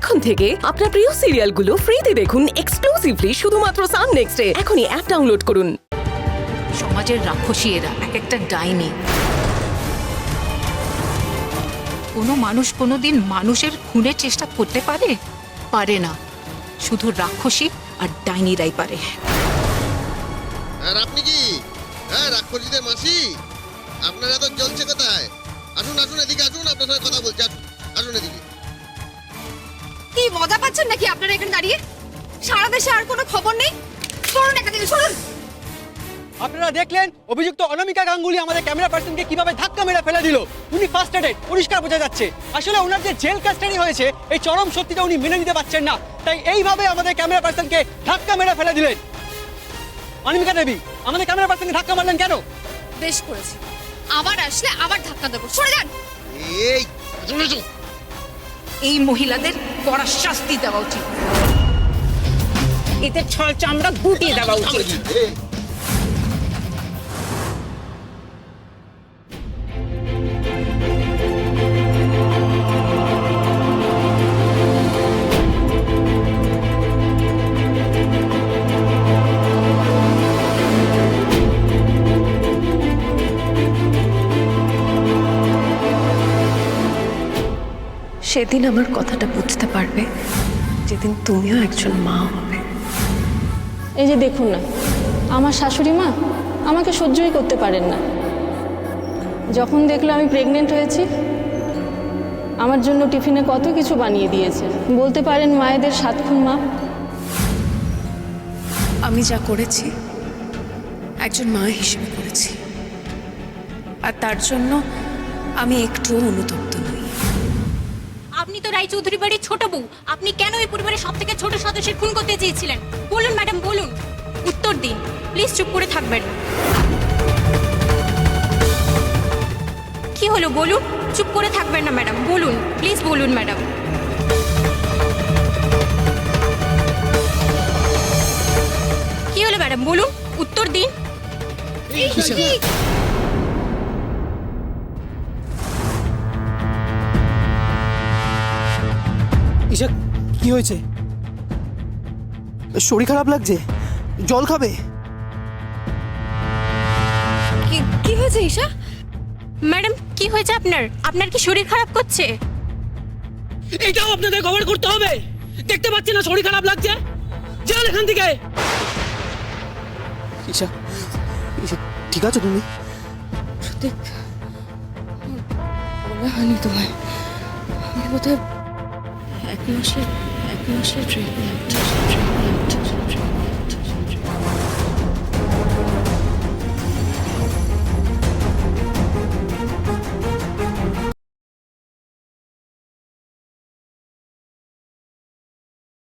এখন থেকে আপনার প্রিয় সিরিয়ালগুলো ফ্রিতে দেখুন এক্সক্লুসিভলি শুধুমাত্র সান নেক্সটে। এখনই অ্যাপ ডাউনলোড করুন। সমাজের রাক্ষসী এরা, এক একটা ডাইনি। কোনো মানুষ কোনোদিন মানুষের খুনের চেষ্টা করতে পারে? পারে না। শুধু রাক্ষসী আর ডাইনিরাই পারে। আর আপনি কি রাক্ষসীদের মাসি? আপনারা তো জ্বলছে কোথায়? আসুন আসুন এদিকে আসুন, আপনার সঙ্গে কথা বলছি। আসুন আসুন এদিকে। কি মজা পাচ্ছেন নাকি আপনারা এখানে দাঁড়িয়ে? সারা দেশে আর কোনো খবর নেই? সরুন এখান থেকে, সরুন। আপনারা দেখলেন অভিযুক্ত অনামিকা গাঙ্গুলি আমাদের ক্যামেরা পার্সনকে কিভাবে ধাক্কা মেরে ফেলে দিল। উনি ফার্স্ট এডেড, পরিষ্কার বোঝা যাচ্ছে। আসলে ওনার যে জেল কাস্টাডি হয়েছে এই চরম সত্যিটা উনি মেনে নিতে পারছেন না, তাই এইভাবে আমাদের ক্যামেরা পার্সনকে ধাক্কা মেরে ফেলে দিলেন। অনামিকা দেবী, আমাদের ক্যামেরা পার্সনকে ধাক্কা মারলেন কেন? বেশ করেছি, আবার আসলে আবার ধাক্কা দেবো। সরে যান। এই আসুন আসুন। এই মহিলাদের কড়া শাস্তি দেওয়া উচিত। এদের ছল চামড়া গুটিয়ে দেওয়া উচিত। সেদিন আমার কথাটা বুঝতে পারবে যেদিন তুমিও একজন মা হবে। এই যে দেখুন না, আমার শাশুড়ি মা আমাকে সহ্যই করতে পারেন না। যখন দেখলো আমি প্রেগনেন্ট হয়েছি, আমার জন্য টিফিনে কত কিছু বানিয়ে দিয়েছে। বলতে পারেন মায়েদের 7 খুন মাপ। আমি যা করেছি একজন মা হিসেবে করেছি, আর তার জন্য আমি একটুও অনুতপ্ত নই। আপনি তো রায়চৌধুরী বাড়ির ছোট বউ, আপনি কেন এই পরিবারের সব থেকে ছোট সদস্যের খুন করতে চেয়েছিলেন? বলুন ম্যাডাম, বলুন, উত্তর দিন। প্লিজ চুপ করে থাকবেন। কি হলো বলুন? চুপ করে থাকবেন না ম্যাডাম, বলুন, প্লিজ বলুন ম্যাডাম। কি হলো ম্যাডাম, বলুন, উত্তর দিন। ঈশা, কি হয়েছে? শরীর খারাপ লাগছে? জল খাবে? কি হয়েছে ঈশা? ম্যাডাম কি হয়েছে আপনার? আপনার কি শরীর খারাপ করছে? এটাও আপনাদের কভার করতে হবে। দেখতে পাচ্ছেন না শরীর খারাপ লাগছে? যান এখান থেকে। ঈশা, ঈশা ঠিক আছো তুমি? প্রদীপ, বলা হয়নি তোমায়, আমি বোধহয় এক মাসের প্রেগনেন্ট।